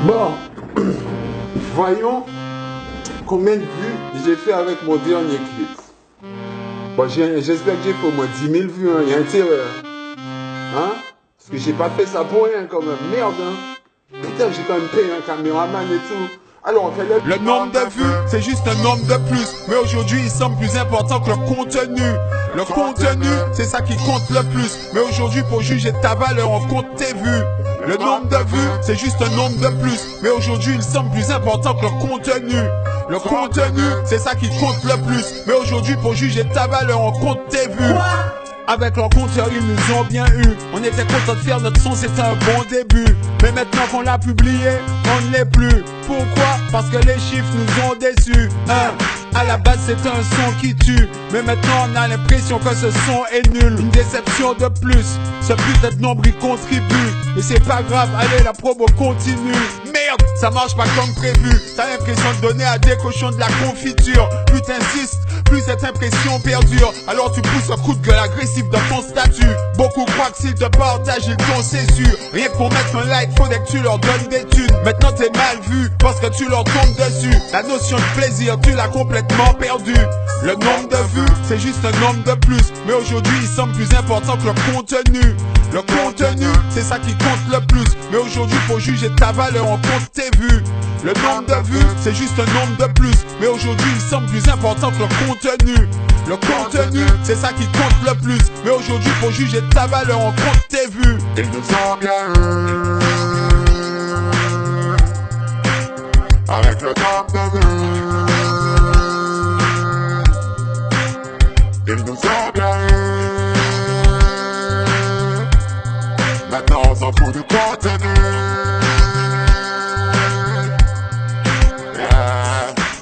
Bon, voyons combien de vues j'ai fait avec mon dernier clip. Bon, j'espère que j'ai fait au moins 10 000 vues, hein. Il y a intérêt. Hein? Parce que j'ai pas fait ça pour rien quand même. Merde, hein. Putain, j'ai quand même payé un caméraman et tout. Alors on fait le nombre de vues, c'est juste un nombre de plus. Mais aujourd'hui, il semble plus important que le contenu. Le contenu, c'est ça qui compte le plus. Mais aujourd'hui, pour juger ta valeur, on compte tes vues. Le nombre de vues, c'est juste un nombre de plus. Mais aujourd'hui, il semble plus important que le contenu. Le contenu, c'est ça qui compte le plus. Mais aujourd'hui, pour juger ta valeur, on compte tes vues. Avec leur compteur, ils nous ont bien eu. On était content de faire notre son, c'était un bon début. Mais maintenant qu'on l'a publié, on ne l'est plus. Pourquoi? Parce que les chiffres nous ont déçus. À la base c'est un son qui tue. Mais maintenant on a l'impression que ce son est nul. Une déception de plus. Ce putain de nombre y contribue. Et c'est pas grave, allez la promo continue. Merde, ça marche pas comme prévu. T'as l'impression de donner à des cochons de la confiture. Plus t'insistes, plus cette impression perdure. Alors tu pousses un coup de gueule agressif dans ton statut. Beaucoup croient que s'ils te partagent, ils t'ont cessu. Rien que pour mettre un like, faudrait que tu leur donnes des thunes. Maintenant t'es mal vu, parce que tu leur tombes dessus. La notion de plaisir, tu l'as complètement perdu. Le nombre de vues, c'est juste un nombre de plus. Mais aujourd'hui, il semble plus important que le contenu. Le contenu, c'est ça qui compte le plus. Mais aujourd'hui, pour juger ta valeur, on compte tes vues. Le nombre de vues, c'est juste un nombre de plus. Mais aujourd'hui, il semble plus important que le contenu. Le contenu, c'est ça qui compte le plus. Mais aujourd'hui, pour juger ta valeur, on compte tes vues. Ils nous ont bien eu. Avec le nombre de vues. Ils nous ont bien eu. Maintenant on s'en fout du contenu.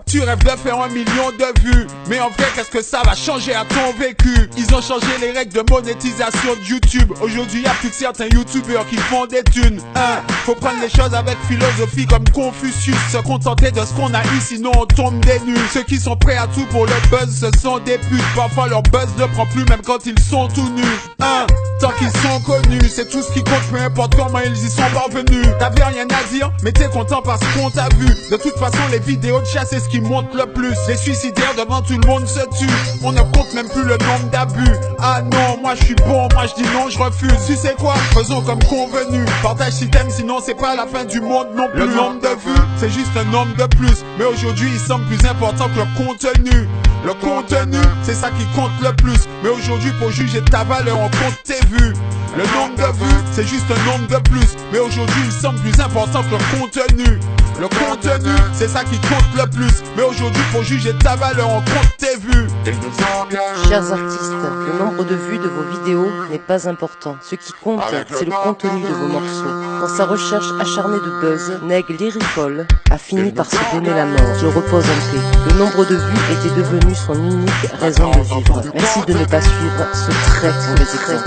Tu rêves de faire 1 million de vues. Mais en vrai, qu'est-ce que ça va changer à ton vécu? Ils ont changé les règles de monétisation de YouTube. Aujourd'hui, y'a plus que certains youtubeurs qui font des thunes. Faut prendre les choses avec philosophie comme Confucius. Se contenter de ce qu'on a eu, sinon on tombe des nuls. Ceux qui sont prêts à tout pour le buzz, ce sont des putes. Parfois leur buzz ne prend plus même quand ils sont tout nus. Tant qu'ils sont connus, c'est tout ce qui compte, peu importe comment ils y sont parvenus. T'avais rien à dire, mais t'es content parce qu'on t'a vu. De toute façon, les vidéos de chasse, c'est ce qui monte le plus. Les suicidaires devant tout le monde se tuent. On ne compte même plus le nombre d'abus. Ah non, moi je suis bon, moi je dis non, je refuse. Tu sais quoi? Faisons comme convenu. Partage si t'aimes, sinon c'est pas la fin du monde non plus. Le nombre de vues, c'est juste un nombre de plus. Mais aujourd'hui, il semble plus important que le contenu. Le contenu, c'est ça qui compte le plus. Mais aujourd'hui, pour juger ta valeur, on compte tes vues. Le nombre de vues, c'est juste un nombre de plus. Mais aujourd'hui, il semble plus important que le contenu. Le contenu, c'est ça qui compte le plus. Mais aujourd'hui, pour juger ta valeur, on compte tes vues. Chers artistes, le nombre de vues de vos vidéos n'est pas important. Ce qui compte, c'est le contenu de vos morceaux. Dans sa recherche acharnée de buzz, Neg Lyrical a fini par se donner la mort. Je repose en paix. Le nombre de vues était devenu son unique raison de vivre. Merci de ne pas suivre ce très mauvais exemple.